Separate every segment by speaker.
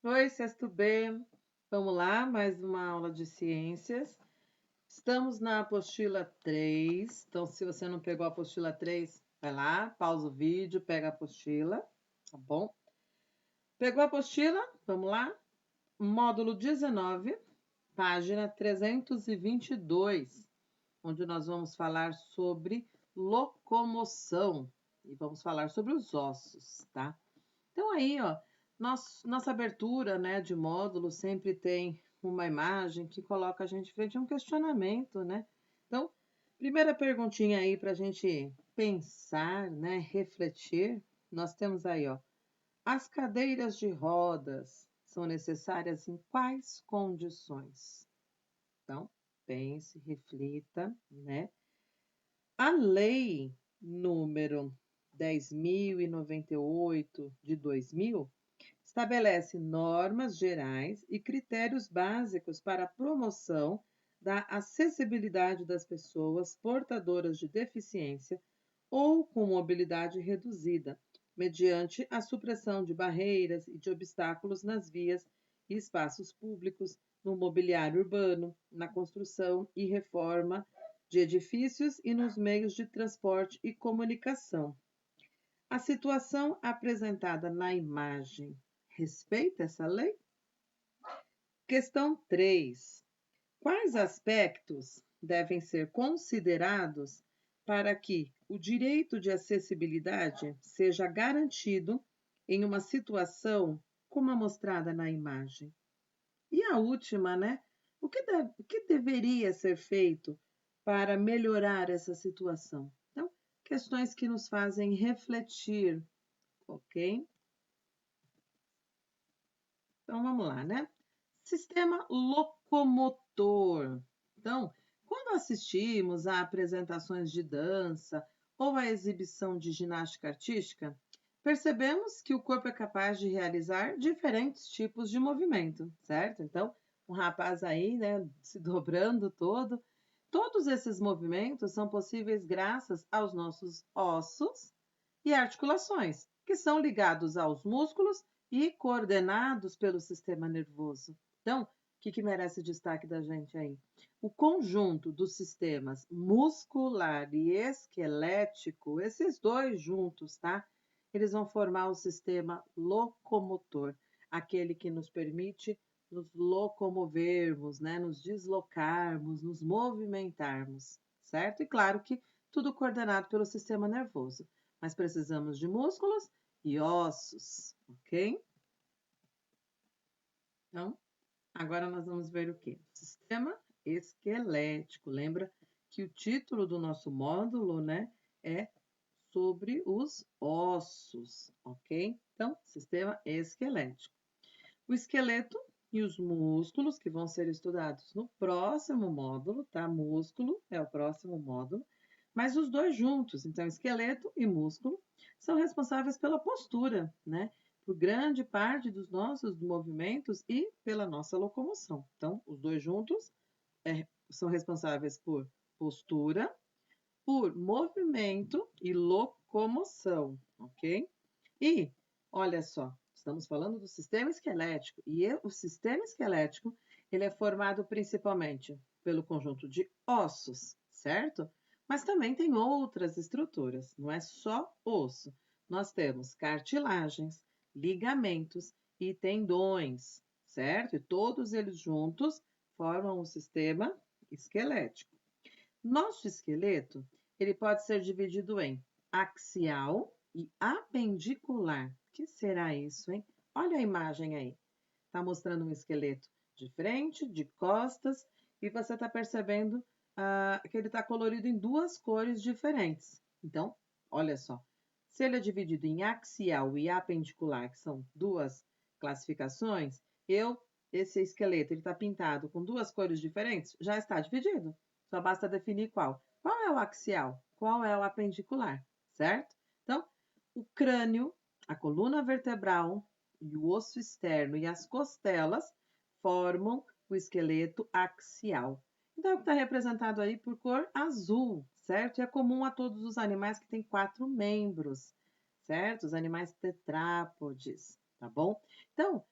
Speaker 1: Oi, sexto B. Vamos lá, mais uma aula de ciências. Estamos na apostila 3. Então, se você não pegou a apostila 3, vai lá, pausa o vídeo, pega a apostila, tá bom? Pegou a apostila? Vamos lá. Módulo 19, página 322, onde nós vamos falar sobre locomoção e vamos falar sobre os ossos, tá? Então aí, ó, nossa abertura, né, de módulo sempre tem uma imagem que coloca a gente frente a um questionamento, né? Então, primeira perguntinha aí para a gente pensar, né, refletir, nós temos aí, ó, as cadeiras de rodas são necessárias em quais condições? Então, pense, reflita, né? A lei número 10.098 de 2000 estabelece normas gerais e critérios básicos para a promoção da acessibilidade das pessoas portadoras de deficiência ou com mobilidade reduzida, mediante a supressão de barreiras e de obstáculos nas vias e espaços públicos, no mobiliário urbano, na construção e reforma de edifícios e nos meios de transporte e comunicação. A situação apresentada na imagem respeita essa lei? Questão 3. Quais aspectos devem ser considerados para que o direito de acessibilidade seja garantido em uma situação como a mostrada na imagem? E a última, né? O que deveria ser feito para melhorar essa situação? Então, questões que nos fazem refletir, ok? Então vamos lá, né? Sistema locomotor. Então, quando assistimos a apresentações de dança ou a exibição de ginástica artística, percebemos que o corpo é capaz de realizar diferentes tipos de movimento, certo? Então, um rapaz aí, né, se dobrando todo. Todos esses movimentos são possíveis graças aos nossos ossos e articulações, que são ligados aos músculos e coordenados pelo sistema nervoso. Então, o que merece destaque da gente aí? O conjunto dos sistemas muscular e esquelético, esses dois juntos, tá? Eles vão formar o sistema locomotor, aquele que nos permite nos locomovermos, né? Nos deslocarmos, nos movimentarmos, certo? E claro que tudo coordenado pelo sistema nervoso. Mas precisamos de músculos e ossos, ok? Então, agora nós vamos ver o quê? Sistema esquelético. Lembra que o título do nosso módulo, né, é sobre os ossos, ok? Então, sistema esquelético. O esqueleto e os músculos, que vão ser estudados no próximo módulo, tá? Músculo é o próximo módulo, mas os dois juntos, então, esqueleto e músculo, são responsáveis pela postura, né? Por grande parte dos nossos movimentos e pela nossa locomoção. Então, os dois juntos são responsáveis por postura, por movimento e locomoção, ok? E, olha só, estamos falando do sistema esquelético, e o sistema esquelético, ele é formado principalmente pelo conjunto de ossos, certo? Mas também tem outras estruturas, não é só osso. Nós temos cartilagens, ligamentos e tendões, certo? E todos eles juntos formam o sistema esquelético. Nosso esqueleto, ele pode ser dividido em axial e apendicular. O que será isso, hein? Olha a imagem aí. Está mostrando um esqueleto de frente, de costas, e você está percebendo que ele está colorido em duas cores diferentes. Então, olha só. Se ele é dividido em axial e apendicular, que são duas classificações, esse esqueleto, ele está pintado com duas cores diferentes, já está dividido. Só basta definir qual. Qual é o axial? Qual é o apendicular? Certo? Então, o crânio, a coluna vertebral e o osso externo e as costelas formam o esqueleto axial. Então, está representado aí por cor azul, certo? E é comum a todos os animais que têm 4 membros, certo? Os animais tetrápodes, tá bom? Então,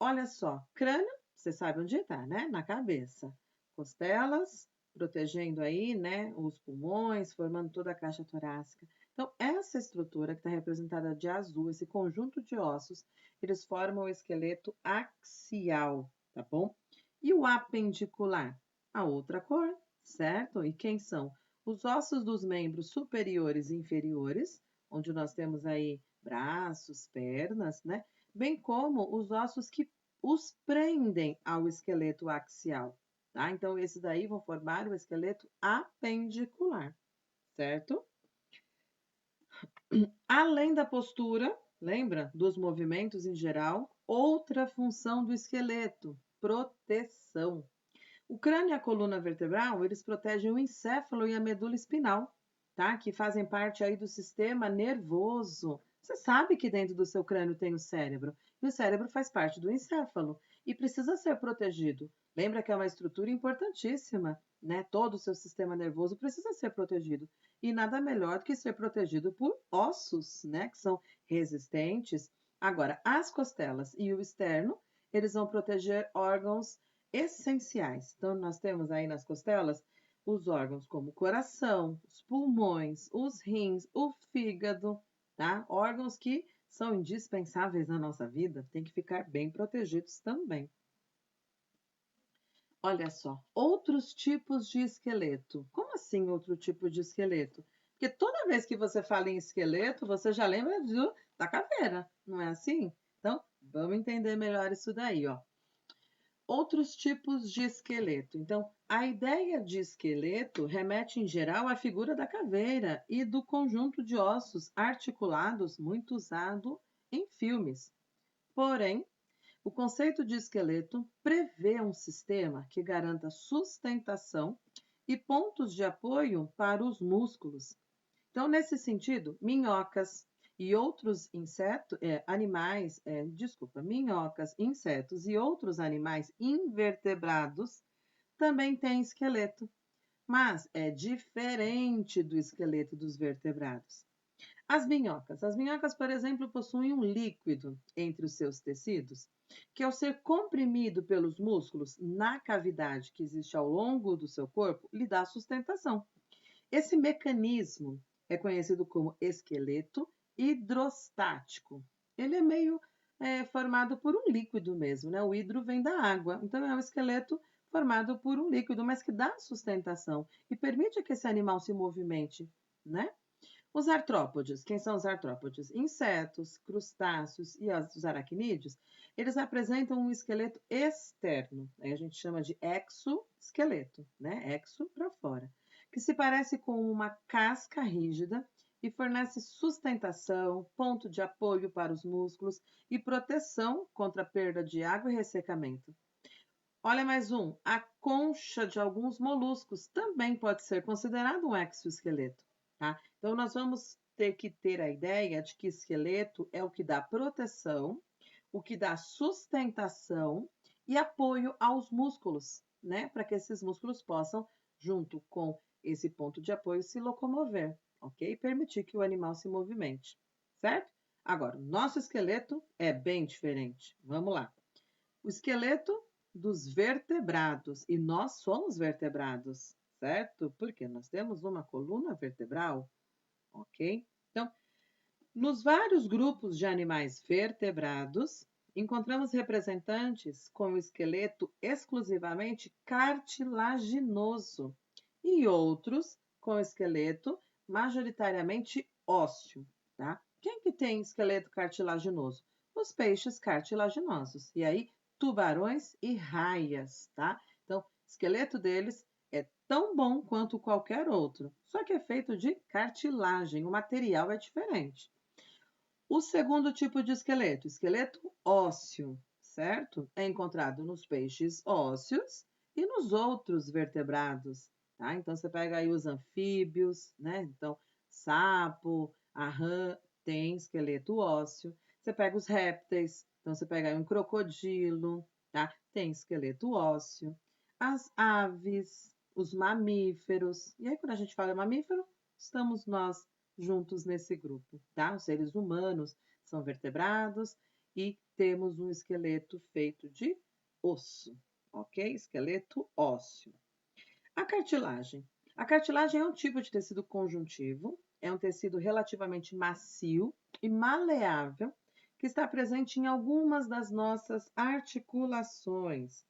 Speaker 1: olha só, crânio, você sabe onde está, né? Na cabeça. Costelas, protegendo aí, né, os pulmões, formando toda a caixa torácica. Então, essa estrutura que está representada de azul, esse conjunto de ossos, eles formam o esqueleto axial, tá bom? E o apendicular? A outra cor, certo? E quem são? Os ossos dos membros superiores e inferiores, onde nós temos aí braços, pernas, né? Bem como os ossos que os prendem ao esqueleto axial, tá? Então, esses daí vão formar o esqueleto apendicular, certo? Além da postura, lembra? Dos movimentos em geral, outra função do esqueleto, proteção. O crânio e a coluna vertebral, eles protegem o encéfalo e a medula espinal, tá? Que fazem parte aí do sistema nervoso. Você sabe que dentro do seu crânio tem o cérebro, e o cérebro faz parte do encéfalo e precisa ser protegido. Lembra que é uma estrutura importantíssima, né? Todo o seu sistema nervoso precisa ser protegido. E nada melhor do que ser protegido por ossos, né? Que são resistentes. Agora, as costelas e o externo, eles vão proteger órgãos essenciais. Então, nós temos aí nas costelas os órgãos como o coração, os pulmões, os rins, o fígado, tá? Órgãos que são indispensáveis na nossa vida, tem que ficar bem protegidos também. Olha só, outros tipos de esqueleto. Como assim outro tipo de esqueleto? Porque toda vez que você fala em esqueleto, você já lembra da caveira, não é assim? Então, vamos entender melhor isso daí, ó. Outros tipos de esqueleto. Então, a ideia de esqueleto remete em geral à figura da caveira e do conjunto de ossos articulados muito usado em filmes. Porém, o conceito de esqueleto prevê um sistema que garanta sustentação e pontos de apoio para os músculos. Então, nesse sentido, minhocas e outros minhocas, insetos e outros animais invertebrados também têm esqueleto, mas é diferente do esqueleto dos vertebrados. As minhocas, por exemplo, possuem um líquido entre os seus tecidos, que ao ser comprimido pelos músculos na cavidade que existe ao longo do seu corpo, lhe dá sustentação. Esse mecanismo é conhecido como esqueleto hidrostático. Ele é meio formado por um líquido mesmo, né? O hidro vem da água, então é um esqueleto formado por um líquido, mas que dá sustentação e permite que esse animal se movimente, né? Os artrópodes, quem são os artrópodes? Insetos, crustáceos e os aracnídeos, eles apresentam um esqueleto externo, a gente chama de exoesqueleto, né? Exo para fora, que se parece com uma casca rígida e fornece sustentação, ponto de apoio para os músculos e proteção contra a perda de água e ressecamento. Olha mais um, a concha de alguns moluscos também pode ser considerado um exoesqueleto, tá? Então, nós vamos ter que ter a ideia de que esqueleto é o que dá proteção, o que dá sustentação e apoio aos músculos, né? Para que esses músculos possam, junto com esse ponto de apoio, se locomover, ok? Permitir que o animal se movimente, certo? Agora, o nosso esqueleto é bem diferente. Vamos lá. O esqueleto dos vertebrados, e nós somos vertebrados, certo? Porque nós temos uma coluna vertebral, ok? Então, nos vários grupos de animais vertebrados, encontramos representantes com o esqueleto exclusivamente cartilaginoso e outros com esqueleto majoritariamente ósseo, tá? Quem que tem esqueleto cartilaginoso? Os peixes cartilaginosos. E aí, tubarões e raias, tá? Então, o esqueleto deles é tão bom quanto qualquer outro, só que é feito de cartilagem, o material é diferente. O segundo tipo de esqueleto, esqueleto ósseo, certo? É encontrado nos peixes ósseos e nos outros vertebrados, tá? Então, você pega aí os anfíbios, né? Então, sapo, a rã tem esqueleto ósseo. Você pega os répteis, então você pega aí um crocodilo, tá? Tem esqueleto ósseo. As aves, os mamíferos. E aí, quando a gente fala mamífero, estamos nós juntos nesse grupo, tá? Os seres humanos são vertebrados e temos um esqueleto feito de osso, ok? Esqueleto ósseo. A cartilagem. A cartilagem é um tipo de tecido conjuntivo, é um tecido relativamente macio e maleável que está presente em algumas das nossas articulações.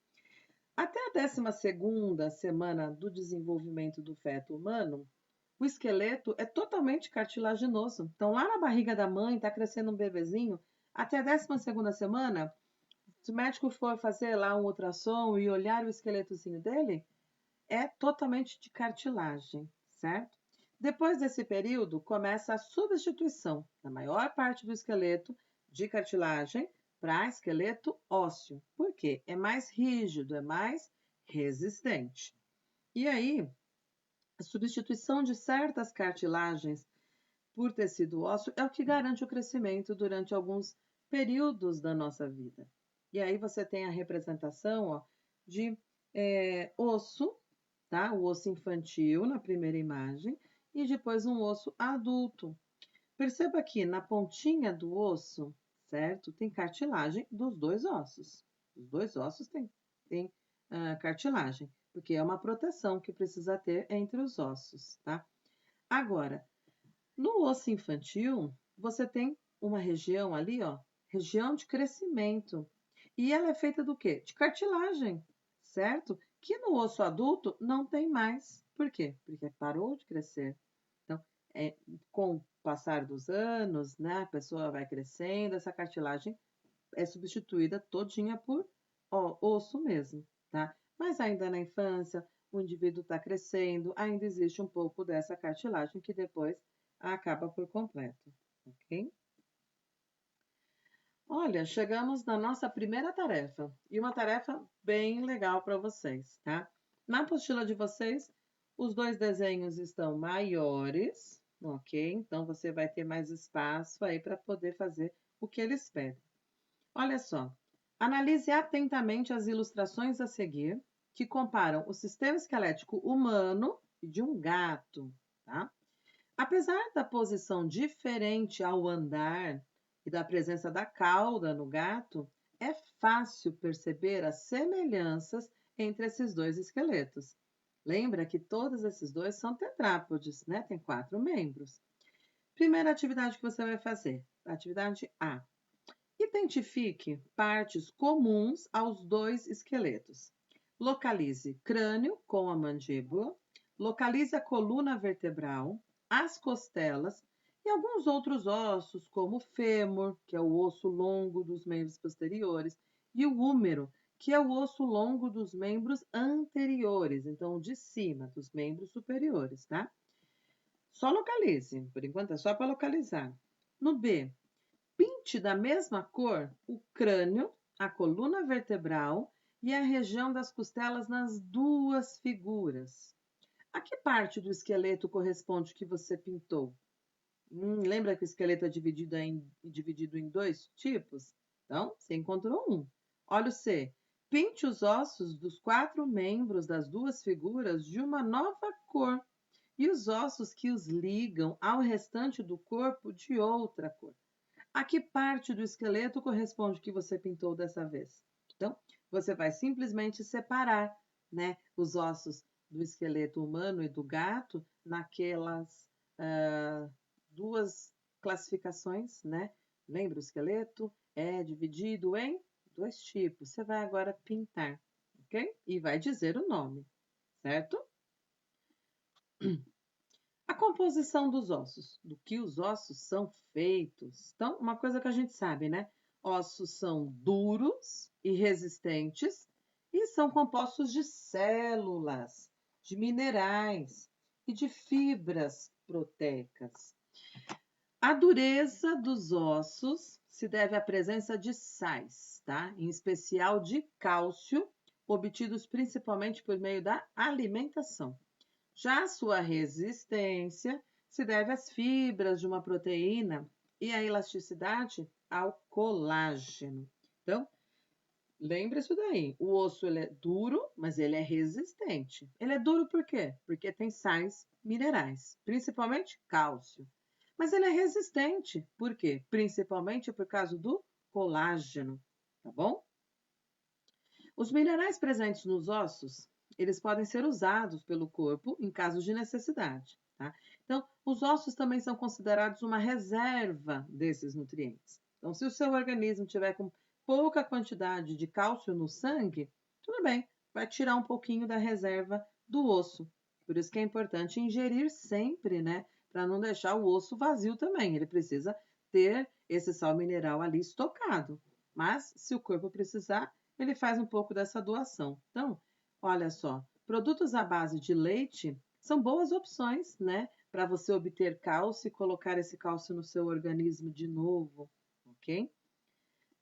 Speaker 1: Até a 12ª semana do desenvolvimento do feto humano, o esqueleto é totalmente cartilaginoso. Então, lá na barriga da mãe, está crescendo um bebezinho, até a 12ª semana, se o médico for fazer lá um ultrassom e olhar o esqueletozinho dele, é totalmente de cartilagem, certo? Depois desse período, começa a substituição da maior parte do esqueleto de cartilagem para esqueleto ósseo. Por quê? É mais rígido, é mais resistente. E aí, a substituição de certas cartilagens por tecido ósseo é o que garante o crescimento durante alguns períodos da nossa vida. E aí você tem a representação, ó, de osso, tá? O osso infantil na primeira imagem e depois um osso adulto. Perceba que na pontinha do osso, certo? Tem cartilagem dos dois ossos. Os dois ossos têm cartilagem, porque é uma proteção que precisa ter entre os ossos, tá? Agora, no osso infantil, você tem uma região ali, ó, região de crescimento. E ela é feita do quê? De cartilagem, certo? Que no osso adulto não tem mais. Por quê? Porque parou de crescer. Então, com o passar dos anos, né, a pessoa vai crescendo, essa cartilagem é substituída todinha por osso mesmo, tá? Mas ainda na infância, o indivíduo está crescendo, ainda existe um pouco dessa cartilagem que depois acaba por completo, ok? Olha, chegamos na nossa primeira tarefa, e uma tarefa bem legal para vocês, tá? Na apostila de vocês, os dois desenhos estão maiores, ok? Então, você vai ter mais espaço aí para poder fazer o que eles pedem. Olha só, analise atentamente as ilustrações a seguir, que comparam o sistema esquelético humano e de um gato, tá? Apesar da posição diferente ao andar e da presença da cauda no gato, é fácil perceber as semelhanças entre esses dois esqueletos. Lembra que todos esses dois são tetrápodes, né? Tem 4 membros. Primeira atividade que você vai fazer, atividade A. Identifique partes comuns aos dois esqueletos. Localize crânio com a mandíbula, localize a coluna vertebral, as costelas e alguns outros ossos, como o fêmur, que é o osso longo dos membros posteriores, e o húmero, que é o osso longo dos membros anteriores, então de cima, dos membros superiores, tá? Só localize, por enquanto é só para localizar. No B, pinte da mesma cor o crânio, a coluna vertebral e a região das costelas nas duas figuras. A que parte do esqueleto corresponde que você pintou? Lembra que o esqueleto é dividido em 2 tipos? Então, você encontrou um. Olha o C. Pinte os ossos dos 4 membros das duas figuras de uma nova cor e os ossos que os ligam ao restante do corpo de outra cor. A que parte do esqueleto corresponde que você pintou dessa vez? Então, você vai simplesmente separar, né, os ossos do esqueleto humano e do gato naquelas duas classificações, né? Lembra, o esqueleto é dividido em 2 tipos. Você vai agora pintar, ok? E vai dizer o nome, certo? A composição dos ossos, do que os ossos são feitos. Então, uma coisa que a gente sabe, né? Ossos são duros e resistentes e são compostos de células, de minerais e de fibras proteicas. A dureza dos ossos se deve à presença de sais, tá? Em especial de cálcio, obtidos principalmente por meio da alimentação. Já a sua resistência se deve às fibras de uma proteína e a elasticidade ao colágeno. Então, lembre isso daí. O osso ele é duro, mas ele é resistente. Ele é duro por quê? Porque tem sais minerais, principalmente cálcio. Mas ele é resistente. Por quê? Principalmente por causa do colágeno, tá bom? Os minerais presentes nos ossos, eles podem ser usados pelo corpo em casos de necessidade, tá? Então, os ossos também são considerados uma reserva desses nutrientes. Então, se o seu organismo tiver com pouca quantidade de cálcio no sangue, tudo bem, vai tirar um pouquinho da reserva do osso. Por isso que é importante ingerir sempre, né? Para não deixar o osso vazio também. Ele precisa ter esse sal mineral ali estocado. Mas, se o corpo precisar, ele faz um pouco dessa doação. Então, olha só, produtos à base de leite são boas opções, né? Para você obter cálcio e colocar esse cálcio no seu organismo de novo, ok?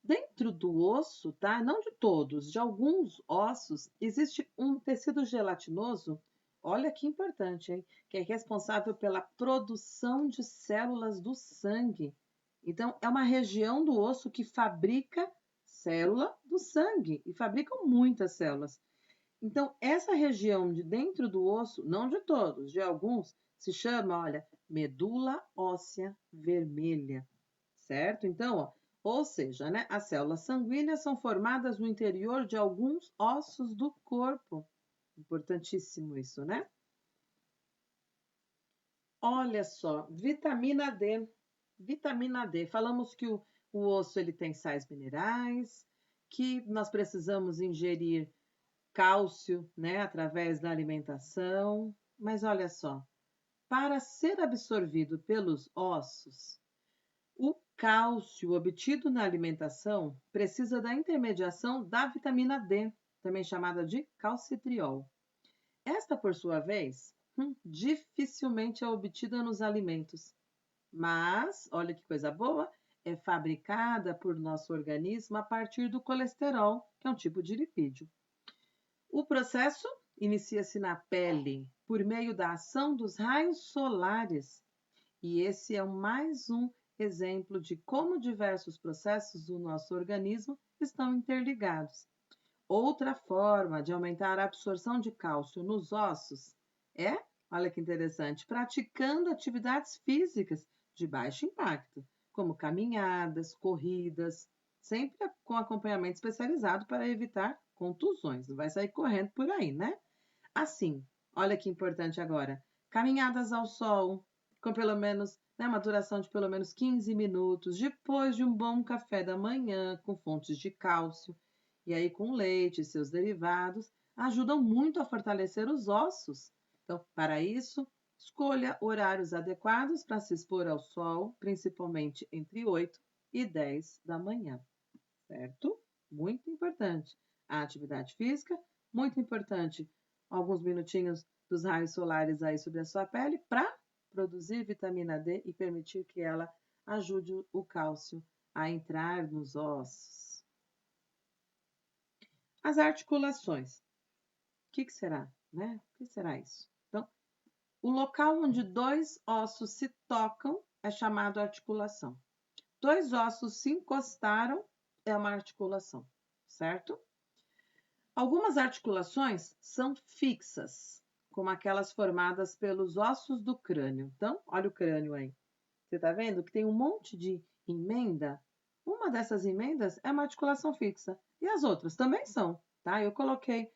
Speaker 1: Dentro do osso, tá? Não de todos, de alguns ossos, existe um tecido gelatinoso, olha que importante, hein? Que é responsável pela produção de células do sangue. Então, é uma região do osso que fabrica célula do sangue e fabricam muitas células. Então, essa região de dentro do osso, não de todos, de alguns, se chama, olha, medula óssea vermelha, certo? Então, ó, ou seja, né, as células sanguíneas são formadas no interior de alguns ossos do corpo. Importantíssimo isso, né? Olha só, vitamina D. Vitamina D. Falamos que o osso ele tem sais minerais, que nós precisamos ingerir cálcio, né, através da alimentação. Mas olha só, para ser absorvido pelos ossos, o cálcio obtido na alimentação precisa da intermediação da vitamina D, também chamada de calcitriol. Esta, por sua vez, dificilmente é obtida nos alimentos, mas, olha que coisa boa, é fabricada por nosso organismo a partir do colesterol, que é um tipo de lipídio. O processo inicia-se na pele por meio da ação dos raios solares, e esse é mais um exemplo de como diversos processos do nosso organismo estão interligados. Outra forma de aumentar a absorção de cálcio nos ossos é, olha que interessante, praticando atividades físicas de baixo impacto, como caminhadas, corridas, sempre com acompanhamento especializado para evitar contusões. Não vai sair correndo por aí, né? Assim, olha que importante agora, caminhadas ao sol, com pelo menos, né, uma duração de pelo menos 15 minutos, depois de um bom café da manhã, com fontes de cálcio, e aí com leite e seus derivados, ajudam muito a fortalecer os ossos. Então, para isso, escolha horários adequados para se expor ao sol, principalmente entre 8 e 10 da manhã, certo? Muito importante. A atividade física, muito importante. Alguns minutinhos dos raios solares aí sobre a sua pele para produzir vitamina D e permitir que ela ajude o cálcio a entrar nos ossos. As articulações. O que será, né? O que será isso? Então, o local onde dois ossos se tocam é chamado articulação. Dois ossos se encostaram é uma articulação, certo? Algumas articulações são fixas, como aquelas formadas pelos ossos do crânio. Então, olha o crânio aí. Você está vendo que tem um monte de emenda? Uma dessas emendas é uma articulação fixa. E as outras também são, tá? Eu coloquei,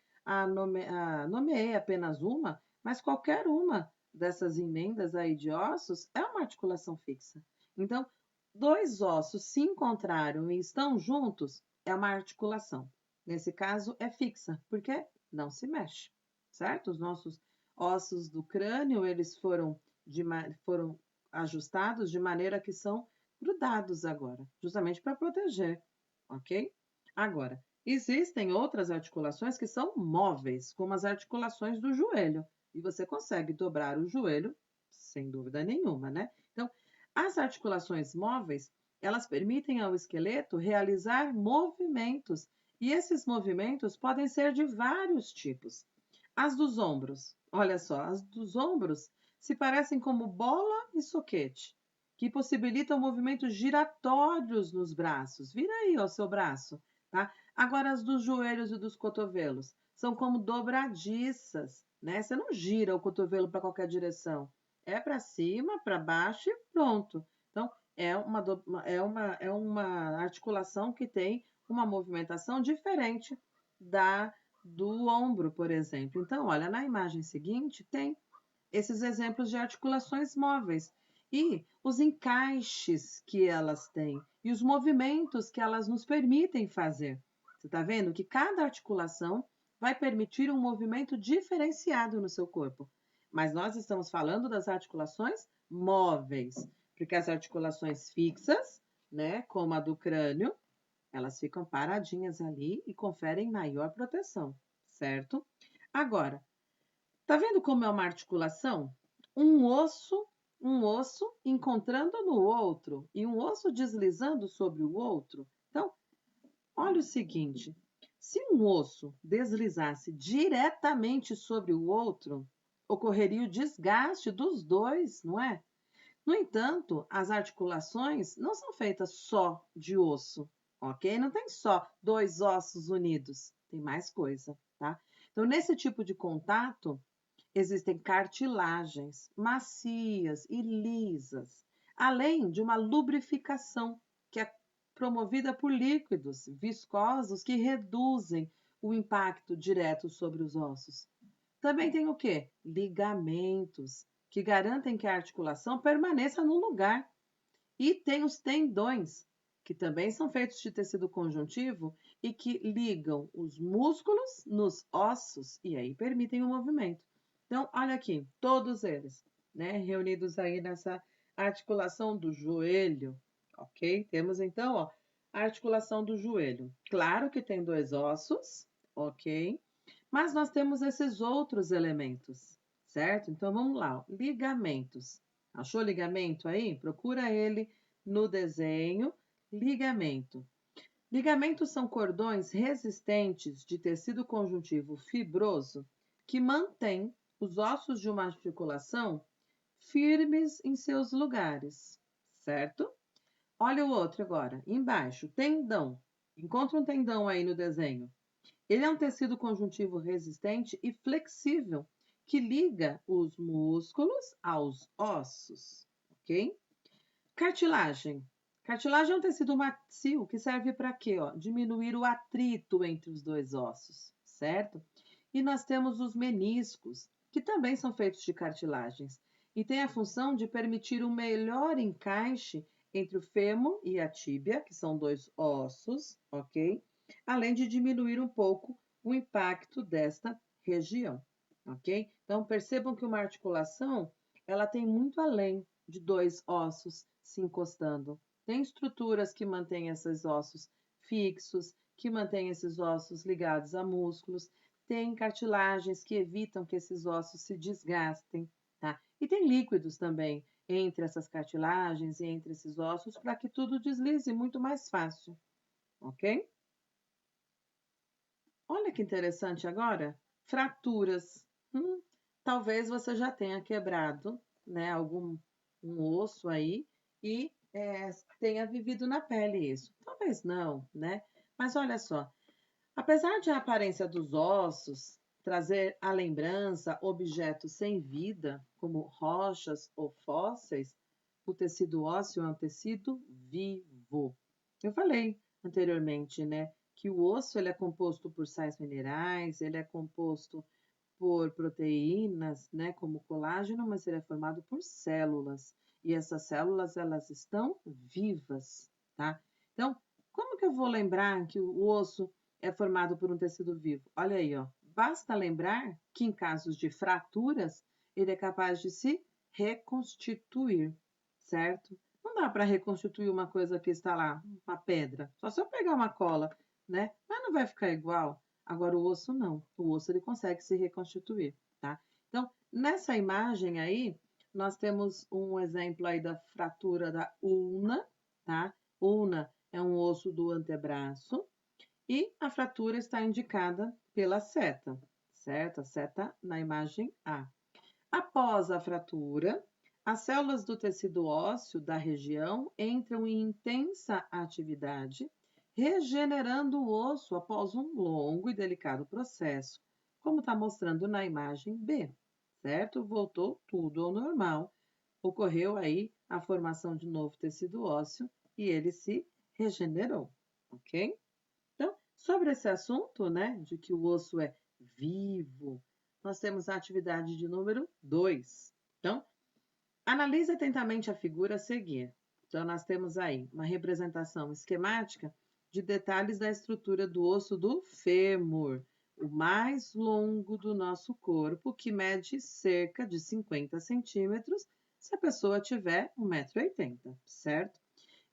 Speaker 1: nomeei apenas uma, mas qualquer uma dessas emendas aí de ossos é uma articulação fixa. Então, dois ossos se encontraram e estão juntos, é uma articulação. Nesse caso, é fixa, porque não se mexe, certo? Os nossos ossos do crânio, eles foram ajustados de maneira que são grudados agora, justamente para proteger, ok? Agora, existem outras articulações que são móveis, como as articulações do joelho, e você consegue dobrar o joelho sem dúvida nenhuma, né? Então, as articulações móveis, elas permitem ao esqueleto realizar movimentos, e esses movimentos podem ser de vários tipos. As dos ombros, olha só, as dos ombros se parecem como bola e soquete, que possibilitam movimentos giratórios nos braços. Vira aí o seu braço, tá? Agora, as dos joelhos e dos cotovelos são como dobradiças, né? Você não gira o cotovelo para qualquer direção. É para cima, para baixo e pronto. Então, é uma articulação que tem uma movimentação diferente da do ombro, por exemplo. Então, olha, na imagem seguinte tem esses exemplos de articulações móveis e os encaixes que elas têm e os movimentos que elas nos permitem fazer. Você está vendo que cada articulação vai permitir um movimento diferenciado no seu corpo. Mas nós estamos falando das articulações móveis, porque as articulações fixas, né, como a do crânio, elas ficam paradinhas ali e conferem maior proteção, certo? Agora, tá vendo como é uma articulação? Um osso encontrando no outro e um osso deslizando sobre o outro. Então, olha o seguinte: se um osso deslizasse diretamente sobre o outro, ocorreria o desgaste dos dois, não é? No entanto, as articulações não são feitas só de osso, ok? Não tem só dois ossos unidos, tem mais coisa, tá? Então, nesse tipo de contato, existem cartilagens macias e lisas, além de uma lubrificação que é promovida por líquidos viscosos que reduzem o impacto direto sobre os ossos. Também tem o quê? Ligamentos, que garantem que a articulação permaneça no lugar. E tem os tendões, que também são feitos de tecido conjuntivo e que ligam os músculos nos ossos e aí permitem o movimento. Então, olha aqui, todos eles, né, reunidos aí nessa articulação do joelho, ok? Temos então, ó, a articulação do joelho. Claro que tem dois ossos, ok? Mas nós temos esses outros elementos, certo? Então vamos lá, ó. Ligamentos. Achou ligamento aí? Procura ele no desenho. Ligamento. Ligamentos são cordões resistentes de tecido conjuntivo fibroso que mantêm os ossos de uma articulação firmes em seus lugares, certo? Olha o outro agora, embaixo, tendão. Encontra um tendão aí no desenho. Ele é um tecido conjuntivo resistente e flexível que liga os músculos aos ossos, ok? Cartilagem. Cartilagem é um tecido macio que serve para quê? Ó? Diminuir o atrito entre os dois ossos, certo? E nós temos os meniscos, que também são feitos de cartilagens e têm a função de permitir um melhor encaixe entre o fêmur e a tíbia, que são dois ossos, ok? Além de diminuir um pouco o impacto desta região, ok? Então percebam que uma articulação ela tem muito além de dois ossos se encostando. Tem estruturas que mantêm esses ossos fixos, que mantêm esses ossos ligados a músculos, tem cartilagens que evitam que esses ossos se desgastem, tá? E tem líquidos também entre essas cartilagens e entre esses ossos para que tudo deslize muito mais fácil, ok? Olha que interessante agora, fraturas. Talvez você já tenha quebrado, né, algum um osso aí e tenha vivido na pele isso. Talvez não, né? Mas olha só, apesar de a aparência dos ossos trazer à lembrança objetos sem vida, como rochas ou fósseis, o tecido ósseo é um tecido vivo. Eu falei anteriormente, né, que o osso ele é composto por sais minerais, ele é composto por proteínas, né, como colágeno, mas ele é formado por células. E essas células, elas estão vivas, tá? Então, como que eu vou lembrar que o osso é formado por um tecido vivo? Olha aí, ó. Basta lembrar que em casos de fraturas, ele é capaz de se reconstituir, certo? Não dá para reconstituir uma coisa que está lá, uma pedra. Só se eu pegar uma cola, né? Mas não vai ficar igual. Agora o osso não. O osso ele consegue se reconstituir, tá? Então, nessa imagem aí, nós temos um exemplo aí da fratura da ulna, tá? Ulna é um osso do antebraço e a fratura está indicada pela seta, certo? A seta na imagem A. Após a fratura, as células do tecido ósseo da região entram em intensa atividade, regenerando o osso após um longo e delicado processo, como está mostrando na imagem B, certo? Voltou tudo ao normal. ocorreu aí a formação de novo tecido ósseo e ele se regenerou, ok? Então, sobre esse assunto, né, de que o osso é vivo, nós temos a atividade de número 2. Então, analise atentamente a figura a seguir. Então, nós temos aí uma representação esquemática de detalhes da estrutura do osso do fêmur, o mais longo do nosso corpo, que mede cerca de 50 centímetros, se a pessoa tiver 1,80 m, certo?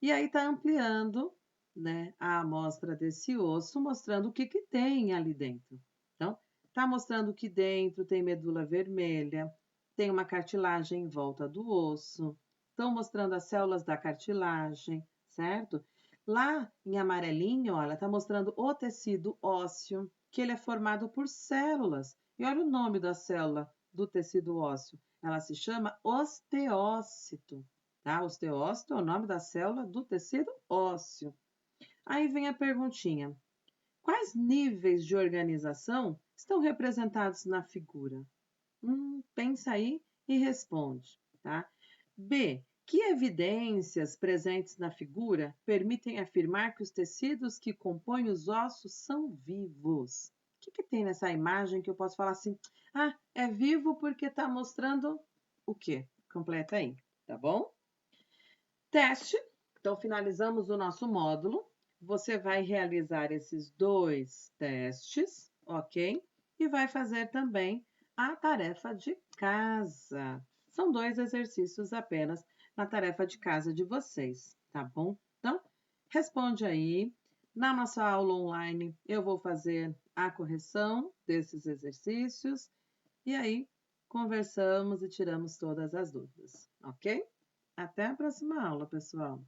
Speaker 1: E aí está ampliando, né, a amostra desse osso, mostrando o que tem ali dentro. Então, está mostrando que dentro tem medula vermelha, tem uma cartilagem em volta do osso, estão mostrando as células da cartilagem, certo? Lá em amarelinho, olha, está mostrando o tecido ósseo, que ele é formado por células. E olha o nome da célula do tecido ósseo. Ela se chama osteócito, tá? Osteócito é o nome da célula do tecido ósseo. Aí vem a perguntinha: quais níveis de organização estão representados na figura? Pensa aí e responde, tá? B. Que evidências presentes na figura permitem afirmar que os tecidos que compõem os ossos são vivos? O que tem nessa imagem que eu posso falar assim? Ah, é vivo porque está mostrando o quê? Completa aí, tá bom? Teste. Então, finalizamos o nosso módulo. Você vai realizar esses 2 testes, ok? E vai fazer também a tarefa de casa. São 2 exercícios apenas na tarefa de casa de vocês, tá bom? Então, responde aí. Na nossa aula online, eu vou fazer a correção desses exercícios e aí conversamos e tiramos todas as dúvidas, ok? Até a próxima aula, pessoal!